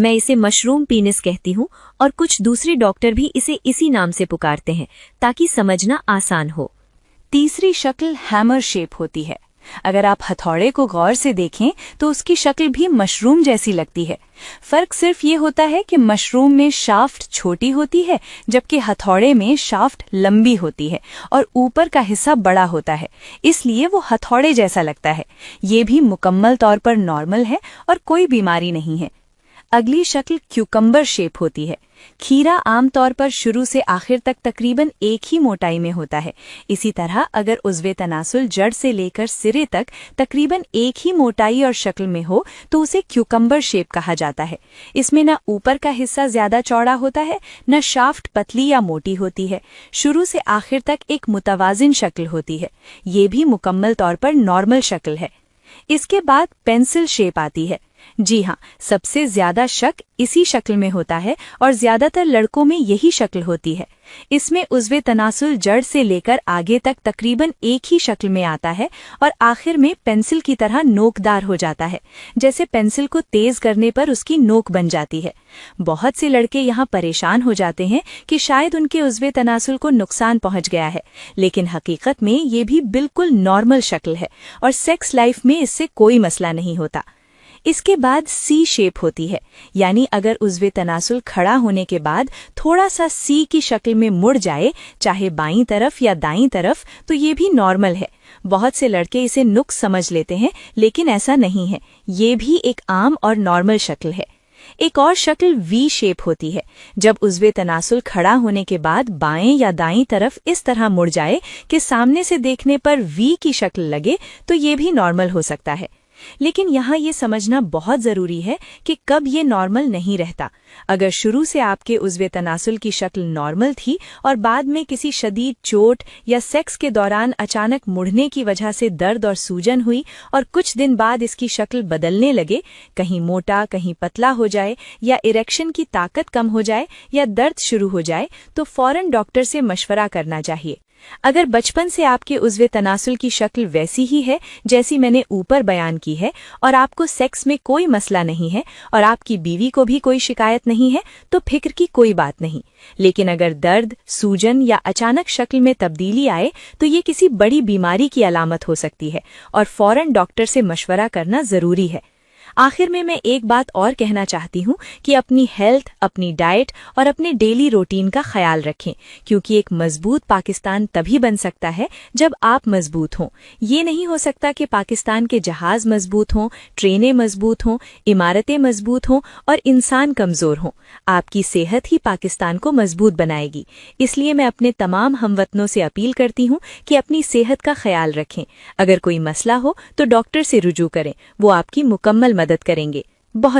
मैं इसे mushroom penis कहती हूँ और कुछ दूसरे डॉक्टर भी इसे इसी नाम से पुकारते हैं ताकि समझना आसान हो। तीसरी शक्ल हैमर शेप होती है। अगर आप हथौड़े को गौर से देखें तो उसकी शक्ल भी मशरूम जैसी लगती है। फर्क सिर्फ ये होता है कि मशरूम में शाफ्ट छोटी होती है जबकि हथौड़े में शाफ्ट लंबी होती है और ऊपर का हिस्सा बड़ा होता है, इसलिए वो हथौड़े जैसा लगता है। ये भी मुकम्मल तौर पर नॉर्मल है और कोई बीमारी नहीं है। अगली शक्ल क्यूकम्बर शेप होती है। खीरा आमतौर पर शुरू से आखिर तक तकरीबन एक ही मोटाई में होता है। इसी तरह अगर उज़्वे तनासुल जड़ से लेकर सिरे तक तकरीबन एक ही मोटाई और शक्ल में हो तो उसे क्यूकम्बर शेप कहा जाता है। इसमें न ऊपर का हिस्सा ज्यादा चौड़ा होता है, न शाफ्ट पतली या मोटी होती है। शुरू से आखिर तक एक मुतवाजिन शक्ल होती है। ये भी मुकम्मल तौर पर नॉर्मल शक्ल है। इसके बाद पेंसिल शेप आती है। जी हाँ, सबसे ज्यादा शक इसी शक्ल में होता है और ज्यादातर लड़कों में यही शक्ल होती है। इसमें उज़्वे तनासुल जड़ से लेकर आगे तक तकरीबन एक ही शक्ल में आता है और आखिर में पेंसिल की तरह नोकदार हो जाता है, जैसे पेंसिल को तेज करने पर उसकी नोक बन जाती है। बहुत से लड़के यहाँ परेशान हो जाते हैं कि शायद उनके उज़्वे तनासुल को नुकसान पहुँच गया है, लेकिन हकीकत में ये भी बिल्कुल नॉर्मल शक्ल है और सेक्स लाइफ में इससे कोई मसला नहीं होता। इसके बाद सी शेप होती है, यानी अगर उज़्वे तनासुल खड़ा होने के बाद थोड़ा सा सी की शक्ल में मुड़ जाए, चाहे बाईं तरफ या दाईं तरफ, तो ये भी नॉर्मल है। बहुत से लड़के इसे नुक्स समझ लेते हैं, लेकिन ऐसा नहीं है। ये भी एक आम और नॉर्मल शक्ल है। एक और शक्ल वी शेप होती है। जब उज़्वे तनासुल खड़ा होने के बाद बाएं या दाईं तरफ इस तरह मुड़ जाए कि सामने से देखने पर वी की शक्ल लगे, तो ये भी नॉर्मल हो सकता है। लेकिन यहाँ ये समझना बहुत ज़रूरी है कि कब ये नॉर्मल नहीं रहता। अगर शुरू से आपके उज़्वे तनासुल की शक्ल नॉर्मल थी और बाद में किसी शदीद चोट या सेक्स के दौरान अचानक मुड़ने की वजह से दर्द और सूजन हुई और कुछ दिन बाद इसकी शक्ल बदलने लगे, कहीं मोटा कहीं पतला हो जाए या इरेक्शन की ताकत कम हो जाए या दर्द शुरू हो जाए, तो फौरन डॉक्टर से मशवरा करना चाहिए। अगर बचपन से आपके उज़्वे तनासुल की शक्ल वैसी ही है जैसी मैंने ऊपर बयान की है और आपको सेक्स में कोई मसला नहीं है और आपकी बीवी को भी कोई शिकायत नहीं है, तो फिक्र की कोई बात नहीं। लेकिन अगर दर्द, सूजन या अचानक शक्ल में तब्दीली आए तो ये किसी बड़ी बीमारी की अलामत हो सकती है और फौरन डॉक्टर से मशवरा करना ज़रूरी है। आखिर में मैं एक बात और कहना चाहती हूँ कि अपनी हेल्थ, अपनी डाइट और अपने डेली रूटीन का ख्याल रखें, क्योंकि एक मजबूत पाकिस्तान तभी बन सकता है जब आप मजबूत हों। ये नहीं हो सकता कि पाकिस्तान के जहाज मजबूत हों, ट्रेनें मजबूत हों, इमारतें मजबूत हों और इंसान कमज़ोर हों। आपकी सेहत ही पाकिस्तान को मजबूत बनाएगी। इसलिए मैं अपने तमाम हमवतनों से अपील करती हूँ कि अपनी सेहत का ख्याल रखें। अगर कोई मसला हो तो डॉक्टर से रुजू करें, वो आपकी मुकम्मल मदद करेंगे। बहुत